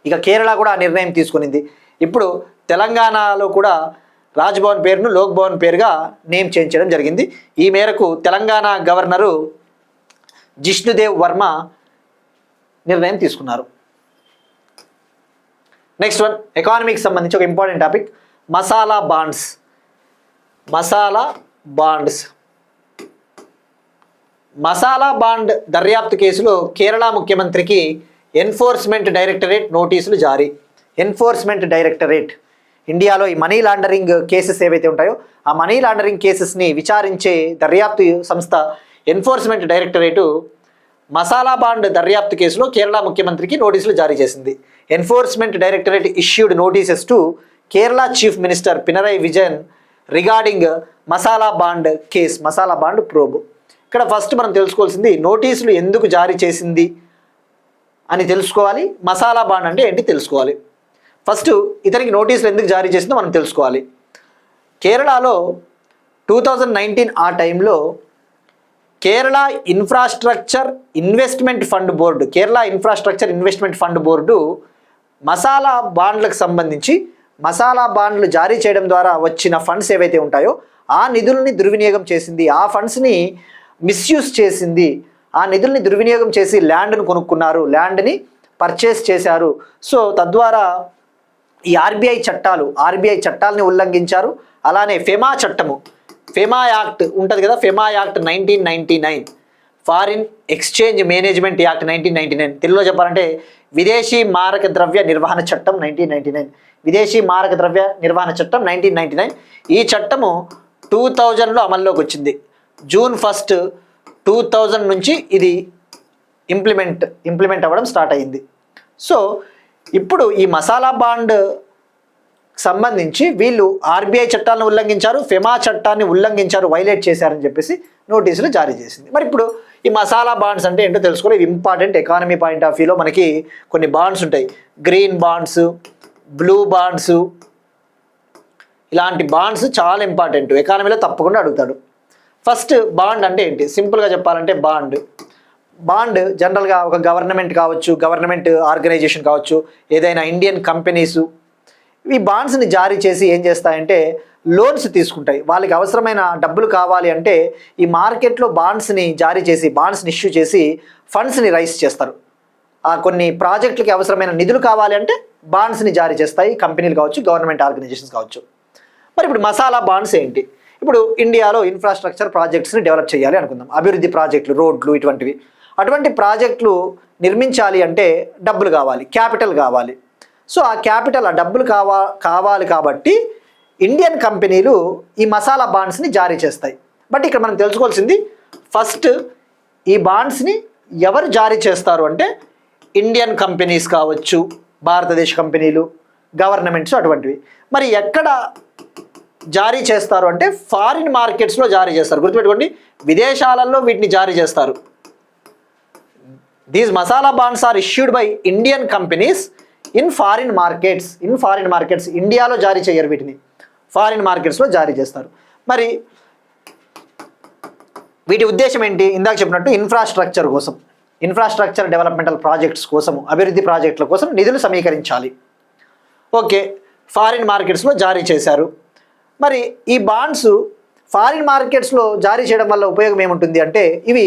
ఇక కేరళ కూడా ఆ నిర్ణయం తీసుకునింది. ఇప్పుడు తెలంగాణలో కూడా రాజ్భవన్ పేరును లోక్ భవన్ పేరుగా నేమ్ చేంజ్ చేయడం జరిగింది. ఈ మేరకు తెలంగాణ గవర్నరు జిష్ణుదేవ్ వర్మ నిర్ణయం తీసుకున్నారు. నెక్స్ట్ వన్, ఎకానమీకి సంబంధించి ఒక ఇంపార్టెంట్ టాపిక్, మసాలా బాండ్ దర్యాప్తు కేసులో కేరళ ముఖ్యమంత్రికి ఎన్ఫోర్స్మెంట్ డైరెక్టరేట్ నోటీసులు జారీ. ఎన్ఫోర్స్మెంట్ డైరెక్టరేట్ ఇండియాలో ఈ మనీ లాండరింగ్ కేసెస్ ఏవైతే ఉంటాయో ఆ మనీ లాండరింగ్ కేసెస్ని విచారించే దర్యాప్తు సంస్థ ఎన్ఫోర్స్మెంట్ డైరెక్టరేటు మసాలా బాండ్ దర్యాప్తు కేసులో కేరళ ముఖ్యమంత్రికి నోటీసులు జారీ చేసింది. Enforcement directorate issued notices to Kerala chief minister Pinarayi Vijayan regarding masala bond case, masala bond probe. ఇక్కడ ఫస్ట్ మనం తెలుసుకోవాల్సింది నోటీసులు ఎందుకు జారీ చేసింది అని తెలుసుకోవాలి. మసాలా బాండ్ అంటే ఏంటి తెలుసుకోవాలి. ఫస్ట్ ఇతనికి నోటీసులు ఎందుకు జారీ చేసిందో మనం తెలుసుకోవాలి. కేరళలో 2019 ఆ టైంలో Kerala infrastructure investment fund board masala బాండ్లకు సంబంధించి మసాలా బాండ్లు జారీ చేయడం ద్వారా వచ్చిన ఫండ్స్ ఏవైతే ఉంటాయో ఆ నిధుల్ని దుర్వినియోగం చేసింది, ఆ ఫండ్స్ని మిస్యూజ్ చేసింది, ఆ నిధుల్ని దుర్వినియోగం చేసి ల్యాండ్ను కొనుక్కున్నారు, ల్యాండ్ని పర్చేస్ చేశారు. సో తద్వారా ఈ ఆర్బీఐ చట్టాలని ఉల్లంఘించారు. అలానే ఫెమా యాక్ట్ ఉంటుంది కదా, FEMA act 1999, foreign exchange management act 1999, తెలుగులో చెప్పాలంటే విదేశీ మారక ద్రవ్య నిర్వహణ చట్టం 1999, విదేశీ మారక ద్రవ్య నిర్వహణ చట్టం 1999. ఈ చట్టము 2000లో అమల్లోకి వచ్చింది. జూన్ 1, 2000 నుంచి ఇది ఇంప్లిమెంట్ అవ్వడం స్టార్ట్ అయింది. సో ఇప్పుడు ఈ మసాలా బాండ్ సంబంధించి వీళ్ళు ఆర్బీఐ చట్టాలను ఉల్లంఘించారు, ఫెమా చట్టాన్ని ఉల్లంఘించారు, వైలేట్ చేశారని చెప్పేసి నోటీసులు జారీ చేసింది. మరి ఇప్పుడు ఈ మసాలా బాండ్స్ అంటే ఏంటో తెలుసుకోవాలి. ఇవి ఇంపార్టెంట్ ఎకానమీ పాయింట్ ఆఫ్ వ్యూలో. మనకి కొన్ని బాండ్స్ ఉంటాయి, గ్రీన్ బాండ్స్, బ్లూ బాండ్స్, ఇలాంటి బాండ్స్ చాలా ఇంపార్టెంట్, ఎకానమీలో తప్పకుండా అడుగుతాడు. ఫస్ట్ బాండ్ అంటే ఏంటి, సింపుల్గా చెప్పాలంటే బాండ్ జనరల్గా ఒక గవర్నమెంట్ కావచ్చు, గవర్నమెంట్ ఆర్గనైజేషన్ కావచ్చు, ఏదైనా ఇండియన్ కంపెనీసు ఈ బాండ్స్ని జారీ చేసి ఏం చేస్తాయంటే లోన్స్ తీసుకుంటాయి. వాళ్ళకి అవసరమైన డబ్బులు కావాలి అంటే ఈ మార్కెట్లో బాండ్స్ని జారీ చేసి, బాండ్స్ని ఇష్యూ చేసి ఫండ్స్ని రైజ్ చేస్తారు. కొన్ని ప్రాజెక్టులకి అవసరమైన నిధులు కావాలి అంటే బాండ్స్ని జారీ చేస్తాయి కంపెనీలు కావచ్చు, గవర్నమెంట్ ఆర్గనైజేషన్స్ కావచ్చు. మరి ఇప్పుడు మసాలా బాండ్స్ ఏంటి? ఇప్పుడు ఇండియాలో ఇన్ఫ్రాస్ట్రక్చర్ ప్రాజెక్ట్స్ని డెవలప్ చేయాలి అనుకుందాం, అభివృద్ధి ప్రాజెక్టులు, రోడ్లు, ఇటువంటివి. అటువంటి ప్రాజెక్టులు నిర్మించాలి అంటే డబ్బులు కావాలి, క్యాపిటల్ కావాలి. సో ఆ క్యాపిటల్, ఆ డబ్బులు కావాలి కాబట్టి ఇండియన్ కంపెనీలు ఈ మసాలా బాండ్స్ని జారీ చేస్తాయి. బట్ ఇక్కడ మనం తెలుసుకోవాల్సింది, ఫస్ట్ ఈ బాండ్స్ని ఎవరు జారీ చేస్తారు అంటే ఇండియన్ కంపెనీస్ కావచ్చు, భారతదేశ కంపెనీలు, గవర్నమెంట్స్, అటువంటివి. మరి ఎక్కడ జారీ చేస్తారు అంటే ఫారిన్ మార్కెట్స్లో జారీ చేస్తారు. గుర్తుపెట్టుకోండి, విదేశాలలో వీటిని జారీ చేస్తారు. These masala bonds are issued by Indian companies in foreign markets. ఇండియాలో జారీ చేయరు, వీటిని ఫారిన్ మార్కెట్స్లో జారీ చేస్తారు. మరి వీటి ఉద్దేశం ఏంటి? ఇందాక చెప్పినట్టు ఇన్ఫ్రాస్ట్రక్చర్ డెవలప్మెంటల్ ప్రాజెక్ట్స్ కోసము, అభివృద్ధి ప్రాజెక్టుల కోసం నిధులు సమీకరించాలి. ఓకే, ఫారిన్ మార్కెట్స్లో జారీ చేశారు. మరి ఈ బాండ్స్ ఫారిన్ మార్కెట్స్లో జారీ చేయడం వల్ల ఉపయోగం ఏముంటుంది అంటే ఇవి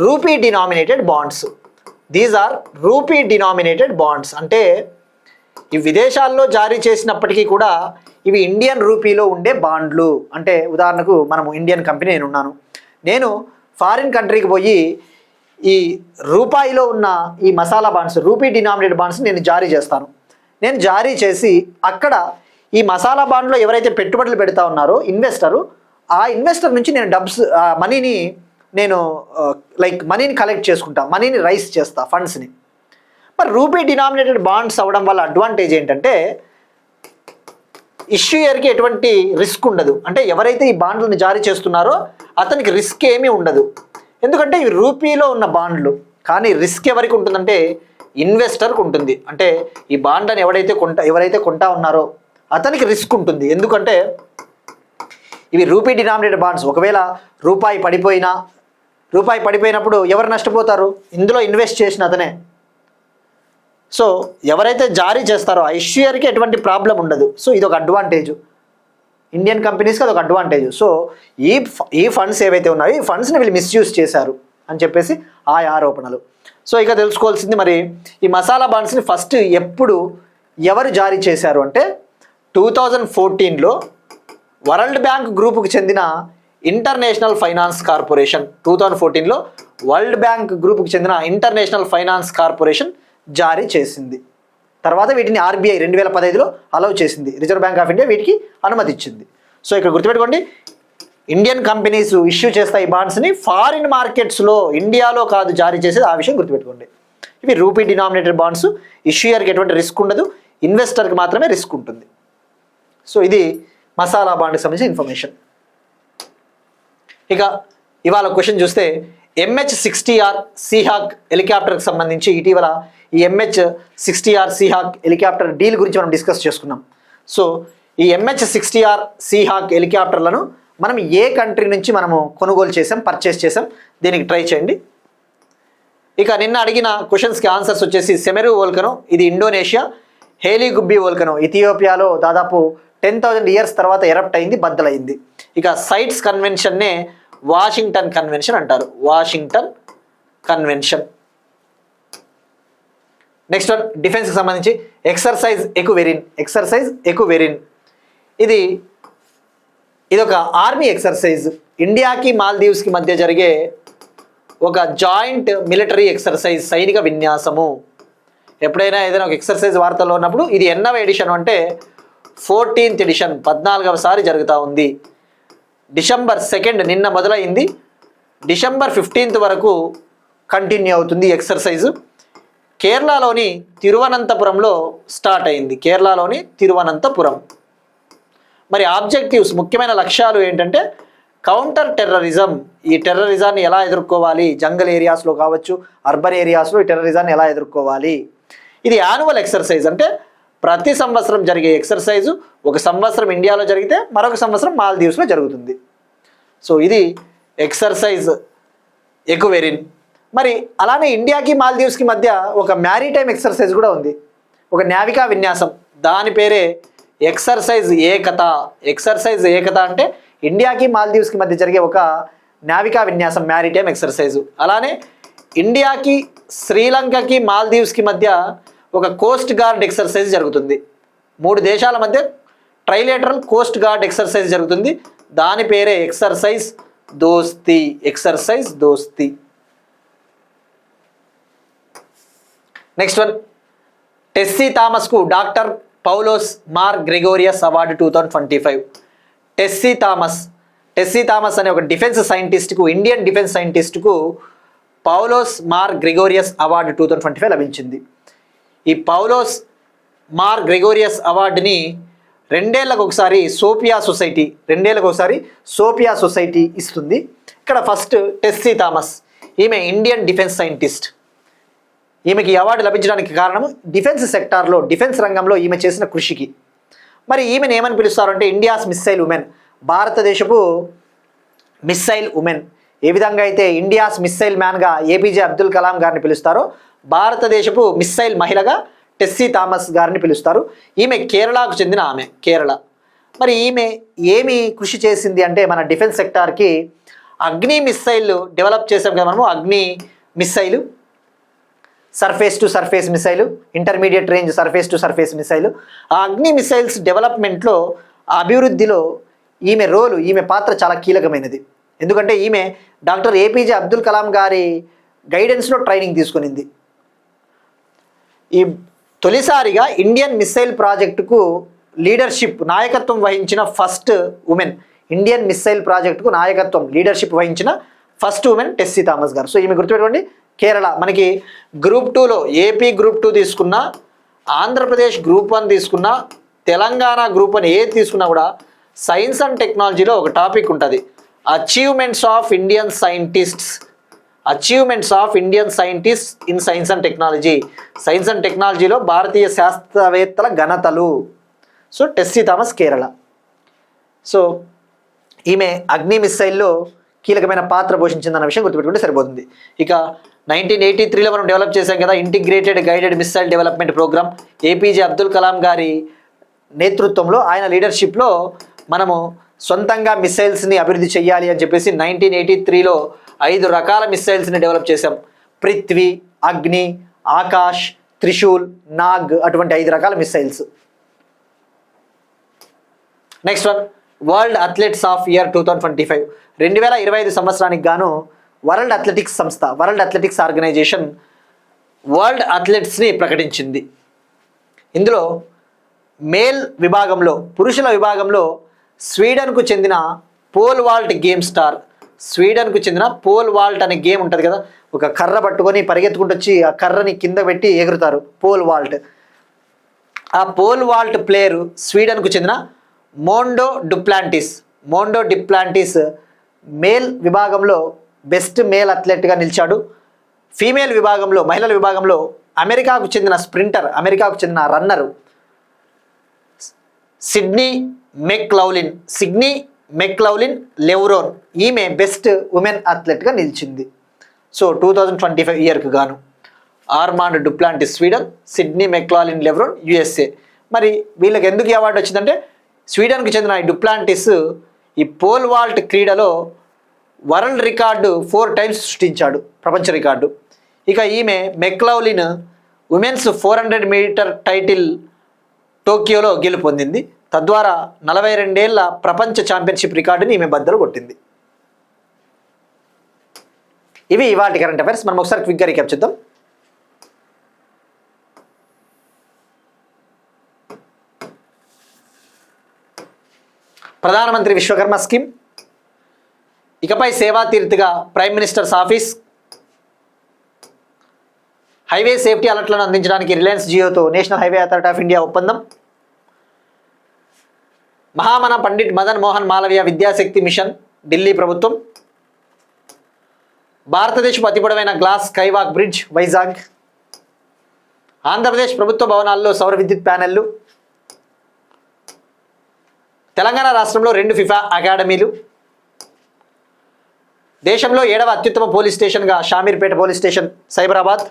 rupee denominated bonds. These are rupee denominated bonds. అంటే ఈ విదేశాల్లో జారీ చేసినప్పటికీ కూడా ఇవి ఇండియన్ రూపీలో ఉండే బాండ్లు. అంటే ఉదాహరణకు మనము ఇండియన్ కంపెనీ నేనున్నాను, నేను ఫారిన్ కంట్రీకి పోయి ఈ రూపాయిలో ఉన్న ఈ masala bonds, rupee denominated bonds నేను జారీ చేస్తాను. నేను జారీ చేసి అక్కడ ఈ మసాలా బాండ్లో ఎవరైతే పెట్టుబడులు పెడతా ఉన్నారో ఇన్వెస్టరు, ఆ ఇన్వెస్టర్ నుంచి నేను మనీని మనీని కలెక్ట్ చేసుకుంటా, మనీని రైస్ చేస్తా, ఫండ్స్ని. మరి రూపీ డినామినేటెడ్ బాండ్స్ అవ్వడం వల్ల అడ్వాంటేజ్ ఏంటంటే ఇష్యూయర్కి ఎటువంటి రిస్క్ ఉండదు. అంటే ఎవరైతే ఈ బాండ్లను జారీ చేస్తున్నారో అతనికి రిస్క్ ఏమీ ఉండదు. ఎందుకంటే ఇవి రూపీలో ఉన్న బాండ్లు. కానీ రిస్క్ ఎవరికి ఉంటుందంటే ఇన్వెస్టర్కి ఉంటుంది. అంటే ఈ బాండ్లను ఎవరైతే కొంటా ఉన్నారో అతనికి రిస్క్ ఉంటుంది. ఎందుకంటే ఇవి రూపీ డినామినేటెడ్ బాండ్స్. ఒకవేళ రూపాయి పడిపోయినప్పుడు ఎవరు నష్టపోతారు? ఇందులో ఇన్వెస్ట్ చేసిన అతనే. సో ఎవరైతే జారీ చేస్తారో ఆ ఇష్యూయర్కి ఎటువంటి ప్రాబ్లం ఉండదు. సో ఇది ఒక అడ్వాంటేజ్, ఇండియన్ కంపెనీస్కి అదొక అడ్వాంటేజ్. సో ఈ ఫండ్స్ ఏవైతే ఉన్నాయో ఈ ఫండ్స్ని వీళ్ళు మిస్యూజ్ చేశారు అని చెప్పేసి ఆ ఆరోపణలు. సో ఇక తెలుసుకోవాల్సింది, మరి ఈ మసాలా బాండ్స్ని ఫస్ట్ ఎప్పుడు ఎవరు జారీ చేశారు అంటే 2014లో వరల్డ్ బ్యాంక్ గ్రూపుకు చెందిన ఇంటర్నేషనల్ ఫైనాన్స్ కార్పొరేషన్, 2014లో వరల్డ్ బ్యాంక్ గ్రూపుకు చెందిన ఇంటర్నేషనల్ ఫైనాన్స్ కార్పొరేషన్ జారీ చేసింది. తర్వాత వీటిని ఆర్బీఐ 2015లో అలౌ చేసింది. రిజర్వ్ బ్యాంక్ ఆఫ్ ఇండియా వీటికి అనుమతి ఇచ్చింది. సో ఇక్కడ గుర్తుపెట్టుకోండి, ఇండియన్ కంపెనీస్ ఇష్యూ చేస్తాయి ఈ బాండ్స్ని, ఫారిన్ మార్కెట్స్లో, ఇండియాలో కాదు జారీ చేసేది. ఆ విషయం గుర్తుపెట్టుకోండి. ఇవి రూపీ డినామినేటెడ్ బాండ్స్. ఇష్యూయర్కి ఎటువంటి రిస్క్ ఉండదు, ఇన్వెస్టర్కి మాత్రమే రిస్క్ ఉంటుంది. సో ఇది మసాలా బాండ్కి సంబంధించిన ఇన్ఫర్మేషన్. ఇక ఇవాళ క్వశ్చన్ చూస్తే MH-60R సీహాక్ హెలికాప్టర్కి సంబంధించి ఇటీవల ఈ MH-60R సీహాక్ హెలికాప్టర్ డీల్ గురించి మనం డిస్కస్ చేసుకున్నాం. సో ఈ MH-60R సీహాక్ హెలికాప్టర్లను మనం ఏ కంట్రీ నుంచి మనము కొనుగోలు చేసాం, పర్చేస్ చేసాం, దీనికి ట్రై చేయండి. ఇక నిన్న అడిగిన క్వశ్చన్స్కి ఆన్సర్స్ వచ్చేసి సెమెరు వోల్కనో, ఇది ఇండోనేషియా. హేలీ గుబ్బి వోల్కనో ఇథియోపియాలో దాదాపు 10,000 ఇయర్స్ తర్వాత ఎరప్ట్ అయింది, బద్దలైంది. ఇక సైట్స్ కన్వెన్షన్నే వాషింగ్టన్ కన్వెన్షన్ అంటారు, వాషింగ్టన్ కన్వెన్షన్. నెక్స్ట్ వన్ డిఫెన్స్కి సంబంధించి ఎక్సర్సైజ్ ఎకువెరిన్. ఇది ఒక ఆర్మీ ఎక్సర్సైజ్. ఇండియాకి మాల్దీవ్స్కి మధ్య జరిగే ఒక జాయింట్ మిలిటరీ ఎక్సర్సైజ్, సైనిక విన్యాసము. ఎప్పుడైనా ఏదైనా ఒక ఎక్సర్సైజ్ వార్తల్లో ఉన్నప్పుడు ఇది ఎన్నవ ఎడిషన్ అంటే 14th ఎడిషన్, 14వసారి జరుగుతూ ఉంది. December 2 నిన్న మొదలైంది, December 15 వరకు కంటిన్యూ అవుతుంది ఎక్సర్సైజు. కేరళలోని తిరువనంతపురంలో స్టార్ట్ అయింది, కేరళలోని తిరువనంతపురం. మరి ఆబ్జెక్టివ్స్, ముఖ్యమైన లక్ష్యాలు ఏంటంటే కౌంటర్ టెర్రరిజం. ఈ టెర్రరిజాన్ని ఎలా ఎదుర్కోవాలి, జంగల్ ఏరియాస్లో కావచ్చు, అర్బన్ ఏరియాస్లో ఈ టెర్రరిజాన్ని ఎలా ఎదుర్కోవాలి. ఇది యాన్యువల్ ఎక్సర్సైజ్, అంటే ప్రతి సంవత్సరం జరిగే ఎక్సర్సైజు. ఒక సంవత్సరం ఇండియాలో జరిగితే మరొక సంవత్సరం మాల్దీవ్స్లో జరుగుతుంది. సో ఇది ఎక్సర్సైజ్ ఎకువెరిన్. మరి అలానే ఇండియాకి మాల్దీవ్స్కి మధ్య ఒక మ్యారీటైమ్ ఎక్సర్సైజ్ కూడా ఉంది, ఒక నావికా విన్యాసం. దాని పేరే ఎక్సర్సైజ్ ఏకత. ఎక్సర్సైజ్ ఏకత అంటే ఇండియాకి మాల్దీవ్స్కి మధ్య జరిగే ఒక నావికా విన్యాసం, మ్యారీటైమ్ ఎక్సర్సైజు. అలానే ఇండియాకి, శ్రీలంకకి, మాల్దీవ్స్కి మధ్య ఒక కోస్ట్ గార్డ్ ఎక్సర్సైజ్ జరుగుతుంది. 3 దేశాల మధ్య ట్రైలేటరల్ కోస్ట్ గార్డ్ ఎక్సర్సైజ్ జరుగుతుంది. దాని పేరే exercise Dosti. Exercise Dosti. Next one, Tessy థామస్కు డాక్టర్ పౌలోస్ మార్ గ్రెగోరియస్ అవార్డు 2025. టెస్సీ థామస్ అనే ఒక డిఫెన్స్ సైంటిస్ట్కు, ఇండియన్ డిఫెన్స్ సైంటిస్ట్కు పౌలోస్ మార్ గ్రెగోరియస్ అవార్డు 2025 లభించింది. ఈ పౌలోస్ మార్ గ్రెగోరియస్ అవార్డుని 2 ఏళ్లకు ఒకసారి సోఫియా సొసైటీ ఇస్తుంది. ఇక్కడ ఫస్ట్ టెస్సీ థామస్, ఈమె ఇండియన్ డిఫెన్స్ సైంటిస్ట్. ఈమెకి ఈ అవార్డు లభించడానికి కారణం డిఫెన్స్ సెక్టార్లో, డిఫెన్స్ రంగంలో ఈమె చేసిన కృషికి. మరి ఈమెను ఏమని పిలుస్తారంటే ఇండియాస్ మిస్సైల్ ఉమెన్, భారతదేశపు మిస్సైల్ ఉమెన్. ఏ విధంగా అయితే ఇండియాస్ మిస్సైల్ మ్యాన్గా ఏపీజే అబ్దుల్ కలాం గారిని పిలుస్తారో, భారతదేశపు మిస్సైల్ మహిళగా టెస్సీ థామస్ గారిని పిలుస్తారు. ఈమె కేరళకు చెందిన ఆమె, కేరళ. మరి ఈమె ఏమి కృషి చేసింది అంటే మన డిఫెన్స్ సెక్టార్కి అగ్ని మిస్సైల్ డెవలప్ చేసాం కదా మనము, Agni missile, surface to surface missile, intermediate range surface to surface missile. ఆ అగ్ని మిసైల్స్ డెవలప్మెంట్లో, ఆ అభివృద్ధిలో ఈమె పాత్ర చాలా కీలకమైనది. ఎందుకంటే ఈమె డాక్టర్ ఏపీజే అబ్దుల్ కలాం గారి గైడెన్స్లో ట్రైనింగ్ తీసుకునింది. ఈ తొలిసారిగా ఇండియన్ మిస్సైల్ ప్రాజెక్టుకు నాయకత్వం వహించిన ఫస్ట్ ఉమెన్, ఇండియన్ మిస్సైల్ ప్రాజెక్టుకు లీడర్షిప్ వహించిన ఫస్ట్ ఉమెన్ టెస్సీ థామస్ గారు. సో ఈమె గుర్తుపెట్టుకోండి. కేరళ, మనకి గ్రూప్ 2లో ఏపీ గ్రూప్ 2 తీసుకున్నా, ఆంధ్రప్రదేశ్ గ్రూప్ 1 తీసుకున్నా, తెలంగాణ గ్రూప్ 1 ఏది తీసుకున్నా కూడా సైన్స్ అండ్ టెక్నాలజీలో ఒక టాపిక్ ఉంటుంది, achievements of Indian scientists in science and technology. Science and టెక్నాలజీలో భారతీయ శాస్త్రవేత్తల ఘనతలు. సో టెస్సీ థామస్, కేరళ. సో ఈమె అగ్ని మిస్సైల్లో కీలకమైన పాత్ర పోషించిందన్న విషయం గుర్తుపెట్టుకుంటే సరిపోతుంది. ఇక 1983లో మనం డెవలప్ చేశాం కదా integrated guided missile development programme, APJ Abdul Kalam గారి నేతృత్వంలో, ఆయన లీడర్షిప్లో మనము సొంతంగా మిస్సైల్స్ని అభివృద్ధి చేయాలి అని చెప్పేసి 1983లో 5 రకాల మిస్సైల్స్ని డెవలప్ చేశాం. పృథ్వీ, అగ్ని, ఆకాష్, త్రిశూల్, నాగ్, అటువంటి 5 రకాల missiles. Next one, world athletes of year 2025. 2025 సంవత్సరానికి గాను వరల్డ్ అథ్లెటిక్స్ ఆర్గనైజేషన్ వరల్డ్ అథ్లెట్స్ని ప్రకటించింది. ఇందులో మేల్ విభాగంలో, పురుషుల విభాగంలో స్వీడన్కు చెందిన పోల్ వాల్ట్ అనే గేమ్ ఉంటుంది కదా, ఒక కర్ర పట్టుకొని పరిగెత్తుకుంటూ వచ్చి ఆ కర్రని కింద పెట్టి ఎగురుతారు, పోల్ వాల్ట్. ఆ పోల్ వాల్ట్ ప్లేయరు స్వీడన్కు చెందిన మోండో డిప్లాంటిస్ మేల్ విభాగంలో బెస్ట్ మేల్ అథ్లెట్గా నిలిచాడు. ఫీమేల్ విభాగంలో, మహిళల విభాగంలో అమెరికాకు చెందిన రన్నరు సిడ్నీ మెక్లౌలిన్ లెవ్రోన్, ఈమె బెస్ట్ ఉమెన్ అథ్లెట్గా నిలిచింది. సో 2025 ఇయర్కు గాను Armand Duplantis Sweden, Sydney McLaughlin Levrone USA. మరి వీళ్ళకి ఎందుకు ఈ అవార్డు వచ్చిందంటే, స్వీడన్కు చెందిన ఈ డుప్లాంటిస్ ఈ పోల్ వాల్ట్ క్రీడలో వరల్డ్ రికార్డు 4 టైమ్స్ సృష్టించాడు, ప్రపంచ రికార్డు. ఇక ఈమె మెక్లౌలిన్ ఉమెన్స్ 400 మీటర్ టైటిల్ టోక్యోలో గెలుపొందింది. తద్వారా 42 ఏళ్ల ప్రపంచ ఛాంపియన్షిప్ రికార్డుని ఈమె బద్దలు కొట్టింది. ఇవి ఇవాల్టి కరెంట్ అఫైర్స్. మనం ఒకసారి క్విక్గా రీక్యాప్ చేద్దాం. ప్రధానమంత్రి విశ్వకర్మ స్కీమ్, ఇకపై సేవా తీర్థగా prime ministers office, highway safety అలర్ట్లను అందించడానికి రిలయన్స్ జియోతో national highway authority of India ఒప్పందం, మహామన పండిట్ మదన్ మోహన్ మాలవీయ విద్యాశక్తి మిషన్ ఢిల్లీ ప్రభుత్వం, భారతదేశపు అతి పొడవైన glass skywalk bridge Vizag, Andhra Pradesh ప్రభుత్వ భవనాల్లో సౌర విద్యుత్ ప్యానెళ్లు, తెలంగాణ రాష్ట్రంలో 2 ఫిఫా అకాడమీలు, దేశంలో 7వ అత్యుత్తమ పోలీస్ స్టేషన్గా Shamirpet police station Cyberabad,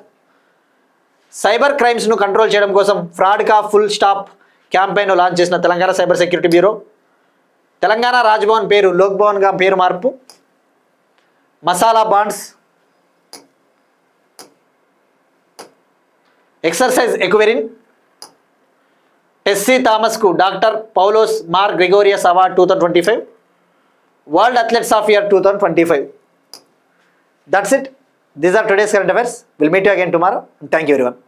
cyber క్రైమ్స్ను control చేయడం కోసం ఫ్రాడ్కా ఫుల్ స్టాప్ క్యాంపెయిన్ను లాంచ్ చేసిన Telangana cyber security bureau, Telangana Raj Bhavan పేరు లోక్ భవన్గా పేరు మార్పు, మసాలా బాండ్స్, ఎక్సర్సైజ్ ఎక్వెరిన్, టెస్సీ థామస్కు doctor Paulos Mar గ్రెగోరియస్ award 2025, world athletes of year 2025. That's it. These are today's current affairs. We'll meet you again tomorrow. Thank you everyone.